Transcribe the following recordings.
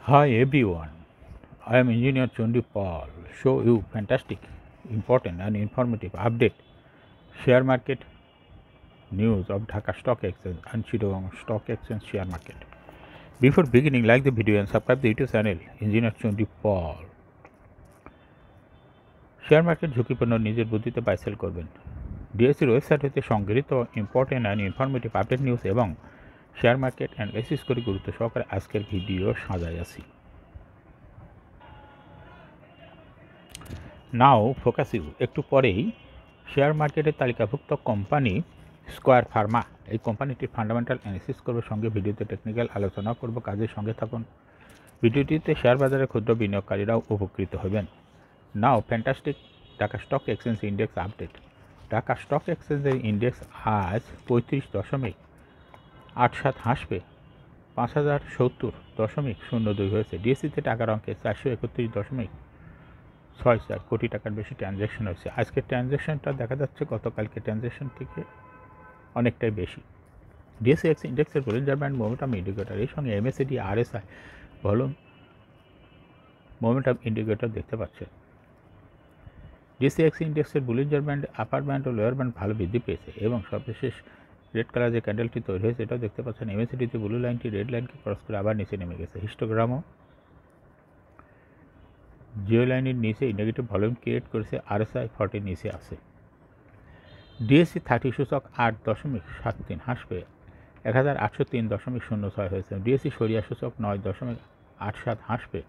Hi everyone, I am Engineer Chondi Paul. Show you fantastic, important and informative update share market news of Dhaka Stock Exchange and Chittagong Stock Exchange share market. Before beginning, like the video and subscribe the YouTube channel Engineer Chondi Paul. Share market ঝুঁকিপূর্ণ নিজের বুদ্ধিতে buy sell করবেন। ডিএসসির website হতে সংগৃহীত important and informative update news এবং share market and basis করে গুরুত্ব সহকারে আজকের ভিডিও সাজাই আছি। নাও ফোকাস ইউ একটু পরেই শেয়ার মার্কেটের তালিকাভুক্ত কোম্পানি স্কয়ার ফার্মা এই কোম্পানিটির ফান্ডামেন্টাল অ্যানালিসিস করবে, সঙ্গে ভিডিওতে টেকনিক্যাল আলোচনা করব। কাজের সঙ্গে থাকুন। ভিডিওটিতে শেয়ার বাজারে ক্ষুদ্র বিনিয়োগকারীরাও উপকৃত হবেন। Now fantastic Dhaka stock exchange index update. Dhaka stock এক্সচেঞ্জের ইন্ডেক্স আজ 35.87 হাসবে 5070.02 হয়েছে। ডিএসসিতে টাকার অঙ্কে 431.64 কোটি টাকার বেশি ট্রানজ্যাকশন হয়েছে। আজকের ট্রানজ্যাকশনটা দেখা যাচ্ছে গতকালকে ট্রানজ্যাকশন থেকে অনেকটাই বেশি। ডিএসসি ইন্ডেক্সের বলিঞ্জার ব্যান্ড মোমেন্টাম ইন্ডিকেটর এর সঙ্গে MACD RSI volume momentum indicator দেখতে পাচ্ছে। ডিএসসি ইন্ডেক্সের বলিঞ্জার ব্যান্ড আপার ব্যান্ড ও লোয়ার ব্যান্ড ভালো বৃদ্ধি পেয়েছে এবং সর্বশেষ রেড কালার যে ক্যান্ডেলটি তৈরি হয়েছে এটাও দেখতে পাচ্ছেন। এমএসিডিতে ব্লু লাইনটি রেড লাইনকে ক্রস করে আবার নিচে নেমে গেছে। হিস্টোগ্রামও জিও লাইনের নিচে নেগেটিভ ভলিউম ক্রিয়েট করেছে। আরএসআই 40 নিচে আছে। ডিএসসি 30 সূচক 8.73 হাসবে 1803.06 হয়েছে। ডিএসসি সরিয়া সূচক 9.87 হাসবে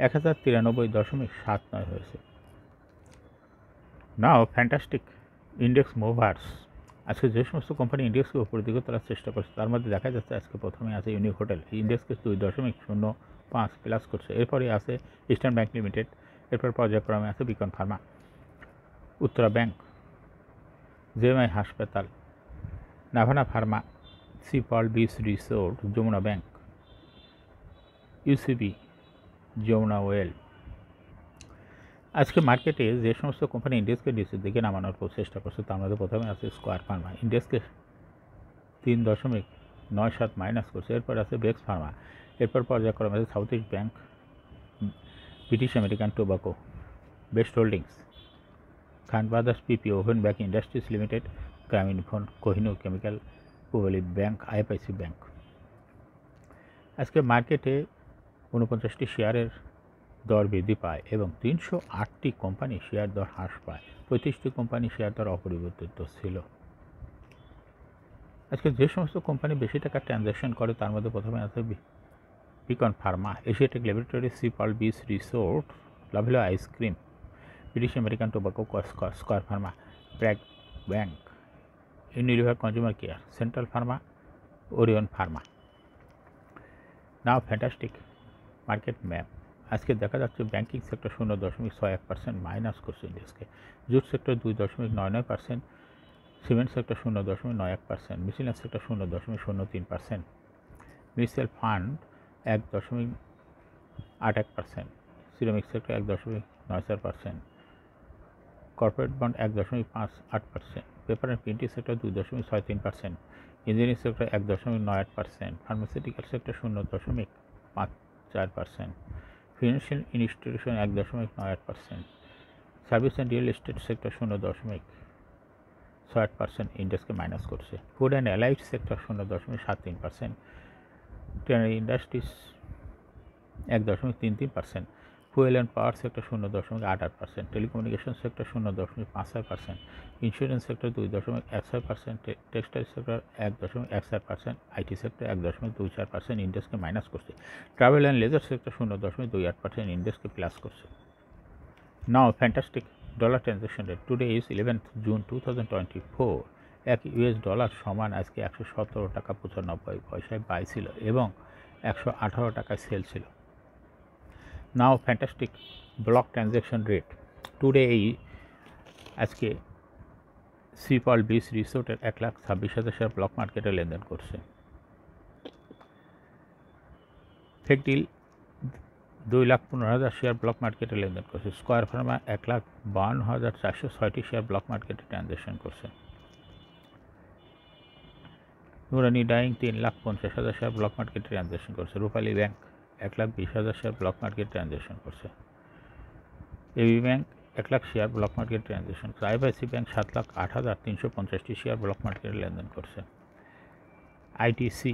1093.79 হয়েছে। নাও ফ্যান্টাস্টিক ইন্ডেক্স মুভার্স। আজকে যে সমস্ত কোম্পানি ইন্ডেক্সকে উপরের দিকে তোলার চেষ্টা করছে তার মধ্যে দেখা যাচ্ছে আজকে প্রথমে আছে ইউনিক হোটেল, ইন্ডেক্সকে 2.05 প্লাস করছে। এরপরে আছে ইস্টার্ন ব্যাংক লিমিটেড, এরপর পর্যায়ক্রমে আছে Beacon pharma, Uttara bank, JMI হাসপাতাল, Navana pharma, Seapearl beach resort, Jamuna bank, UCB, Jamuna oil. আজকে মার্কেটে যে সমস্ত কোম্পানি ইন্ডেক্সকে নিচের দিকে নামানোর চেষ্টা করছে তার মধ্যে প্রথমে আছে স্কয়ার ফার্মা, ইন্ডেক্সকে 3.97 মাইনাস করছে। এরপর আছে বেক্স ফার্মা, এরপর পর্যায়ক্রমে আছে South East bank, British American Tobacco, Best Holdings, Khan brothers PP, ওভেন bank industries limited, Grameen phone, Kohinoor chemical, Pubali bank, IFIC bank. আজকে মার্কেটে 49টি শেয়ারের দর বৃদ্ধি পায় এবং 308টি কোম্পানি শেয়ার দর হ্রাস পায়। 35টি কোম্পানি শেয়ার দর অপরিবর্তিত ছিল। আজকে যে সমস্ত কোম্পানি বেশি টাকা ট্রানজ্যাকশন করে তার মধ্যে প্রথমে আছে Beacon pharma, Asiatic laboratory, Seapearl beach resort, Lovello ice cream, British American Tobacco, Square pharma, BRAC bank, Unilever consumer care, Central pharma, Orion pharma. Now fantastic market map. আজকে দেখা যাচ্ছে ব্যাংকিং সেক্টর 0.61% মাইনাস করছে ইন্ডেক্সকে, jute sector 2.99%, cement sector 0.91%, miscellaneous sector 0.03%, mutual fund 1.81%, ceramic sector 1.94%, corporate bond 1.58%, paper and printing sector 2.63%, engineering sector 1.98%, pharmaceutical sector 0.54%, financial institution 1.98%, service and real estate sector 0.60% ইন্ডেক্সকে minus করছে। Food and allied sector 0.73%, tannery industries 1.33%, fuel and power sector 0.88%, telecommunication sector 0.56%, insurance sector 2.16%, textile sector 1.17%, IT sector 1.24% ইন্ডেক্সকে minus করছে। Travel and leisure sector 0.28% ইন্ডেক্সকে plus করছে। Now fantastic dollar transaction rate. Today is 11th June 2024। এক US dollar সমান আজকে 117 টাকা 95 পয়সায় by ছিল এবং 118 টাকায় সেল ছিল। Now fantastic block transaction rate. Today আজকে সিপাল বিচ রিসোর্টের 1,26,000 শেয়ার ব্লক মার্কেটে লেনদেন করছে। ফেকডিল 2,15,000 শেয়ার ব্লক মার্কেটে লেনদেন করছে। স্কয়ার ফার্মা 1,52,406টি শেয়ার ব্লক মার্কেটে ট্রানজ্যাকশন করছে। নুরানি ডাইং 3,50,000 শেয়ার ব্লক মার্কেটে ট্রানজ্যাকশন করছে। Rupali bank 1,20,000 share block market transaction করছে। AB bank 1 lakh share block market transaction করছে। আইএফআইসি ব্যাংক 7,08,350টি শেয়ার ব্লক মার্কেটে লেনদেন করছে। আইটিসি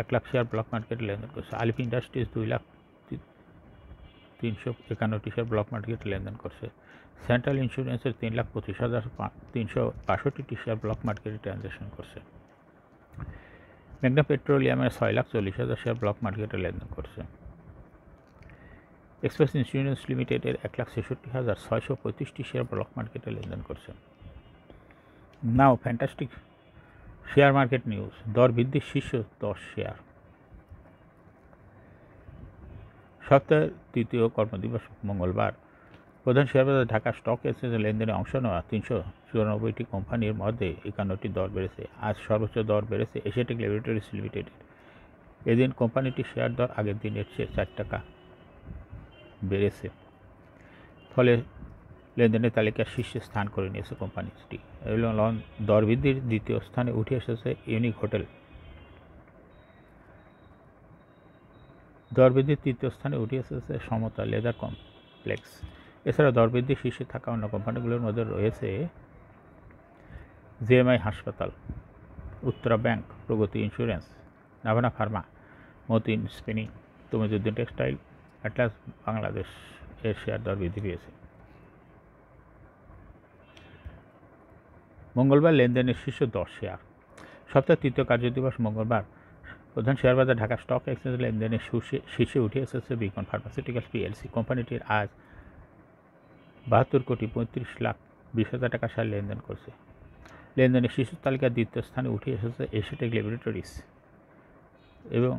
1 লাখ শেয়ার ব্লক মার্কেটে লেনদেন করছে। আলিফ ইন্ডাস্ট্রিজ 2,351টি শেয়ার ব্লক মার্কেটে লেনদেন করছে। সেন্ট্রাল ইন্স্যুরেন্সের 3,25,362টি শেয়ার ব্লক মার্কেটে ট্রানজ্যাকশন করছে। মেঘনা পেট্রোলিয়ামের 6,40,000 শেয়ার ব্লক মার্কেটে লেনদেন করছে। এক্সপ্রেস ইন্স্যুরেন্স লিমিটেডের 1,66,635টি শেয়ার ব্লক মার্কেটে লেনদেন করছে। Now fantastic share market news. দর বৃদ্ধির শীর্ষ 10 শেয়ার। সপ্তাহের তৃতীয় কর্মদিবস মঙ্গলবার প্রধান শেয়ারবাজার ঢাকা স্টক এক্সচেঞ্জে লেনদেনে অংশ নেওয়া 394টি কোম্পানির মধ্যে 51টি দর বেড়েছে। আজ সর্বোচ্চ দর বেড়েছে এশিয়াটিক ল্যাবরেটরিজ লিমিটেডের। এদিন কোম্পানিটির শেয়ার দর আগের দিনের চেয়ে 4 টাকা বেড়েছে, ফলে লেনদেনের তালিকার শীর্ষে স্থান করে নিয়েছে কোম্পানিটি। এবং দর বৃদ্ধির দ্বিতীয় স্থানে উঠে এসেছে ইউনিক হোটেল। দর বৃদ্ধির তৃতীয় স্থানে উঠে এসেছে সমতা লেদার কমপ্লেক্স। এছাড়া দর বৃদ্ধির শীর্ষে থাকা অন্য কোম্পানিগুলোর মধ্যে রয়েছে জেএমআই হাসপাতাল, Uttara Bank, Pragati Insurance, Navana Pharma, Matin Spinning, Tamizuddin Textile, Atlas Bangladesh এর শেয়ার দর বৃদ্ধি পেয়েছে। মঙ্গলবার লেনদেনের শীর্ষ 10 শেয়ার। সপ্তাহের তৃতীয় কার্যদিবস মঙ্গলবার প্রধান শেয়ারবাজার ঢাকা স্টক এক্সচেঞ্জ লেনদেনের শীর্ষে উঠে এসেছে বিকন ফার্মাসিউটিক্যালস পিএলসি। কোম্পানিটির আজ 72,35,20,000 টাকা শেয়ার লেনদেন করছে। লেনদেনের শীর্ষ তালিকার দ্বিতীয় স্থানে উঠে এসেছে এশিয়াটিক ল্যাবরেটরিজ এবং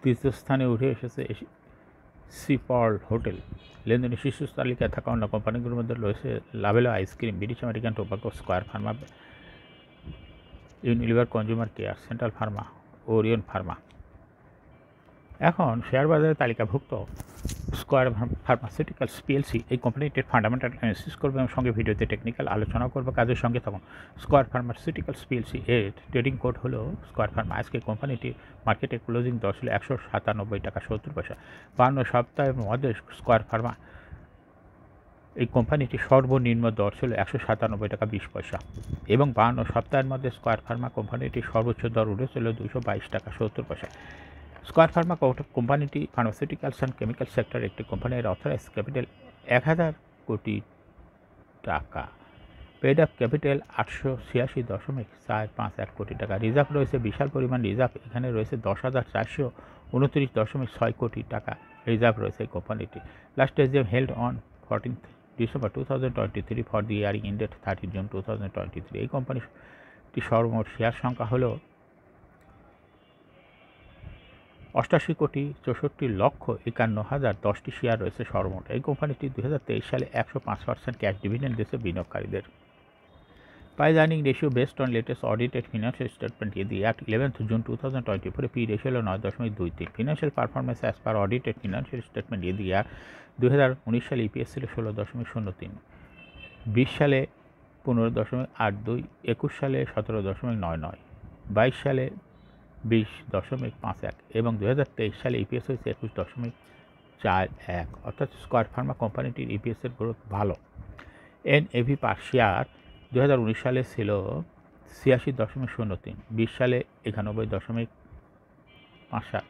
তৃতীয় স্থানে উঠে এসেছে সিপার্ল হোটেল। লেনদেনের শীর্ষ তালিকায় থাকা অন্য কোম্পানিগুলোর মধ্যে রয়েছে Lovello ice cream, British American Tobacco, Square Pharma, Unilever consumer care, Central pharma, Orion Pharma. এখন শেয়ার বাজারে তালিকাভুক্ত স্কয়ার ফার্মাসিউটিক্যালস পিএলসি এই কোম্পানিটির ফান্ডামেন্টাল অ্যানালিসিস করবে এবং সঙ্গে ভিডিওতে টেকনিক্যাল আলোচনা করবে। কাজের সঙ্গে তখন স্কয়ার ফার্মাসিউটিক্যালস পিএলসি এর ট্রেডিং কোড হলো স্কয়ার ফার্মা। আজকে কোম্পানিটির মার্কেটে ক্লোজিং দর ছিল 197 টাকা 70 পয়সা। 52 সপ্তাহের মধ্যে স্কয়ার ফার্মা এই কোম্পানিটির সর্বনিম্ন দর ছিল 197 টাকা 20 পয়সা এবং 52 সপ্তাহের মধ্যে স্কয়ার ফার্মা কোম্পানিটির সর্বোচ্চ দর উঠেছিল 222 টাকা 70 পয়সা। স্কয়ার ফার্মা কোম্পানিটি ফার্মাসিউটিক্যালস অ্যান্ড কেমিক্যাল সেক্টরের একটি কোম্পানির অথরাইজ ক্যাপিটাল 1000 কোটি টাকা। পেড আপ ক্যাপিটাল 886.451 কোটি টাকা। রিজার্ভ রয়েছে বিশাল পরিমাণ রিজার্ভ। এখানে রয়েছে 10,429.6 কোটি টাকা রিজার্ভ রয়েছে এই কোম্পানিটি। Last AGM held on 14th December 2023 for the earring ended 30 June 2023। এই কোম্পানিটি সর্বমোট শেয়ার সংখ্যা হল 88,64,51,010টি শেয়ার রয়েছে সর্বমোট। এই কোম্পানিটি 2023 সালে 105% ক্যাশ ডিভিডেন্ড দিয়েছে বিনিয়োগকারীদের। Price earning ratio based on latest audited financial statement the at 11th June 2024 P ratio হল 9.23। Financial performance as per audited financial statement the year 2019 সালে ইপিএস ছিল 16.03, 20 সালে 15.82, 21 সালে 17.99, 22 সালে 20.51 এবং 2023 সালে ইপিএস হয়েছে 21.41। অর্থাৎ স্কয়ার ফার্মা কোম্পানিটির ইপিএসের গ্রোথ ভালো। এনএভি পার শেয়ার 2019 সালে ছিল 86.03, 20 সালে 91.54,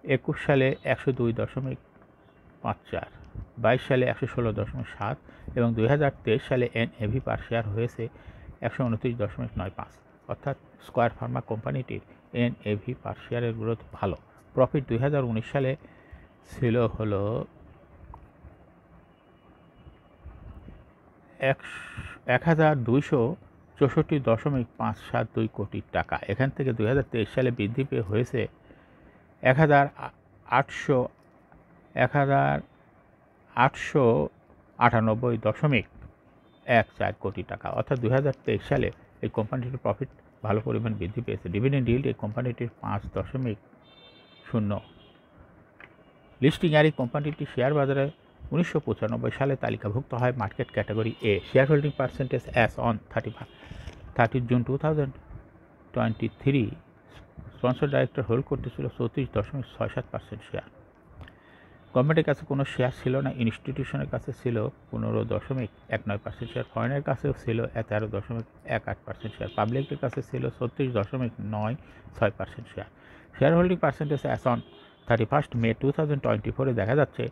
21 সালে 102.54, 22 সালে 116.7 এবং 2023 সালে এনএভি পার শেয়ার হয়েছে 129.95। অর্থাৎ স্কয়ার ফার্মা কোম্পানিটির এনএভি পার শেয়ারের গ্রোথ ভালো। প্রফিট 2019 সালে ছিল হলো 1,264.572 কোটি টাকা। এখান থেকে 2023 সালে বৃদ্ধি পেয়ে হয়েছে 1,898.14 কোটি টাকা। অর্থাৎ 2023 সালে এই কোম্পানিটির প্রফিট ভালো পরিমাণ বৃদ্ধি পেয়েছে। ডিভিডেন্ড ইল্ড এই কোম্পানিটির 5.0। লিস্টিং আর এই কোম্পানিটি শেয়ার বাজারে 1995 সালে তালিকাভুক্ত হয় market category A. Share holding percentage as on 30 June 2023 sponsor director hold করতেছিল 34.67% শেয়ার। গভর্নমেন্টের কাছে কোনো শেয়ার ছিল না, ইনস্টিটিউশনের কাছে ছিল 15.19% শেয়ার, ফরেনের কাছেও ছিল 13.18% শেয়ার, পাবলিকের কাছে ছিল 36.96% share. Share holding percentage as on 31 মে 2024 দেখা যাচ্ছে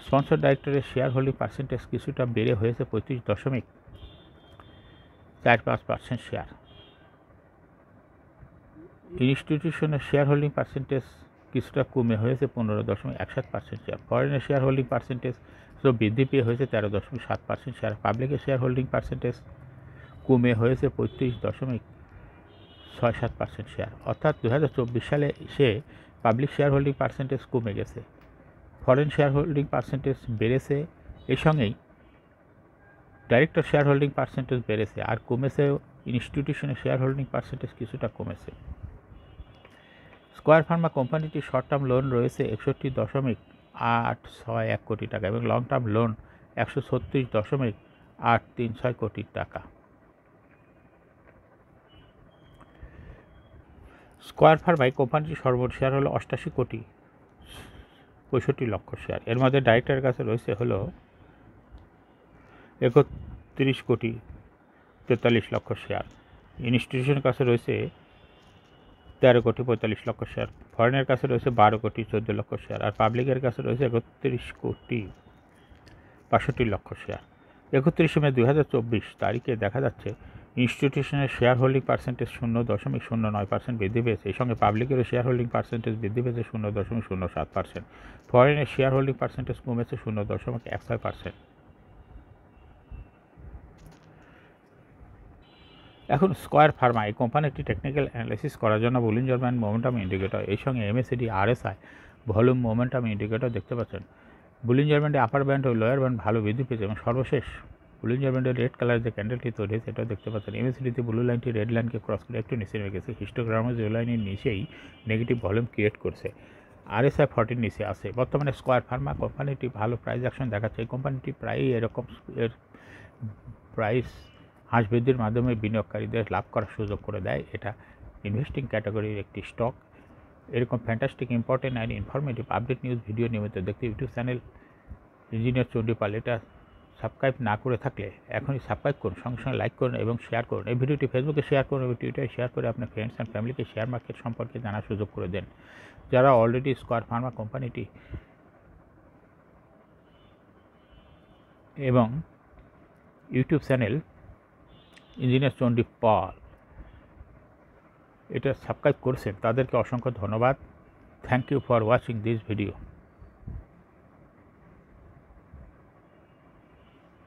স্পন্সর ডাইরেক্টরের শেয়ার হোল্ডিং পার্সেন্টেজ কিছুটা বেড়ে হয়েছে 35.45% শেয়ার। ইনস্টিটিউশনের শেয়ার হোল্ডিং পার্সেন্টেজ কিছুটা কমে হয়েছে 15.61% শেয়ার। ফরেনের শেয়ার হোল্ডিং পার্সেন্টেজ বৃদ্ধি পেয়ে হয়েছে 13.7% শেয়ার। পাবলিকের শেয়ার হোল্ডিং পার্সেন্টেজ কমে হয়েছে 35.67% শেয়ার। অর্থাৎ 2024 সালে এসে পাবলিক শেয়ার হোল্ডিং পার্সেন্টেজ কমে গেছে, ফরেন শেয়ার হোল্ডিং পার্সেন্টেজ বেড়েছে, এর সঙ্গেই ডাইরেক্টর শেয়ার হোল্ডিং পার্সেন্টেজ বেড়েছে, আর কমেছে ইনস্টিটিউশনের শেয়ার হোল্ডিং পার্সেন্টেজ কিছুটা কমেছে। স্কয়ার ফার্মা কোম্পানিটির শর্ট টার্ম লোন রয়েছে 61.861 কোটি টাকা এবং লং টার্ম লোন 136.836 কোটি টাকা। স্কয়ার ফার্মায় কোম্পানিটির সর্বমোট শেয়ার হলো 88.65 কোটি শেয়ার। এর মধ্যে ডাইরেক্টরের কাছে রয়েছে হলো 31.43 কোটি শেয়ার, ইনস্টিটিউশনের কাছে রয়েছে 13.45 কোটি শেয়ার, ফরেনের কাছে রয়েছে 12.14 শেয়ার, আর পাবলিকের কাছে রয়েছে 31.62 শেয়ার। 31 মে 2024 তারিখে দেখা যাচ্ছে ইনস্টিটিউশনের শেয়ার হোল্ডিং পার্সেন্টেজ 0.09% বৃদ্ধি পেয়েছে, এই সঙ্গে পাবলিকেরও শেয়ার হোল্ডিং পার্সেন্টেজ বৃদ্ধি পেয়েছে 0.07%। ফরেনের শেয়ার হোল্ডিং পার্সেন্টেজ কমেছে 0.16%। এখন স্কয়ার ফার্মা এই কোম্পানিটি টেকনিক্যাল অ্যানালাইসিস করার জন্য বুলিঞ্জার ব্যান্ড মোমেন্টাম ইন্ডিকেটর, এই সঙ্গে MACD RSI volume momentum indicator দেখতে পাচ্ছেন। বুলিঞ্জার ব্যান্ডে আপার ব্যান্ড ও লোয়ার ব্যান্ড ভালো বৃদ্ধি পেয়েছে এবং সর্বশেষ বুলিঞ্জার ব্যান্ডের রেড কালার যে ক্যান্ডেলটি তৈরি হয়েছে এটাও দেখতে পাচ্ছেন। MACDতে ব্লু লাইনটি রেড লাইনকে ক্রস করে একটু নিচে নেমে গেছে, হিস্টোগ্রামে যে লাইনের নিচেই নেগেটিভ ভলিউম ক্রিয়েট করছে। RSI 40 নিচে আছে। বর্তমানে স্কয়ার ফার্মা কোম্পানিটি ভালো প্রাইস অ্যাকশন দেখাচ্ছে। এই কোম্পানিটি প্রায়ই এরকম এর প্রাইস হ্রাস বৃদ্ধির মাধ্যমে বিনিয়োগকারীদের লাভ করার সুযোগ করে দেয়। এটা ইনভেস্টিং ক্যাটাগরির একটি স্টক। এরকম fantastic important and informative update news video নিয়মিত দেখতে ইউটিউব চ্যানেল ইঞ্জিনিয়ার চণ্ডীপাল এটা সাবস্ক্রাইব না করে থাকলে এখনই সাবস্ক্রাইব করুন, সঙ্গে সঙ্গে লাইক করুন এবং শেয়ার করুন। এই ভিডিওটি ফেসবুকে শেয়ার করুন এবং টুইটারে শেয়ার করে আপনার ফ্রেন্ডস অ্যান্ড ফ্যামিলিকে শেয়ার মার্কেট সম্পর্কে জানার সুযোগ করে দেন। যারা অলরেডি স্কয়ার ফার্মা কোম্পানিটি এবং ইউটিউব চ্যানেল ইঞ্জিনিয়ার চণ্ডীপাল এটা সাবস্ক্রাইব করেছেন তাদেরকে অসংখ্য ধন্যবাদ। Thank you for watching this video.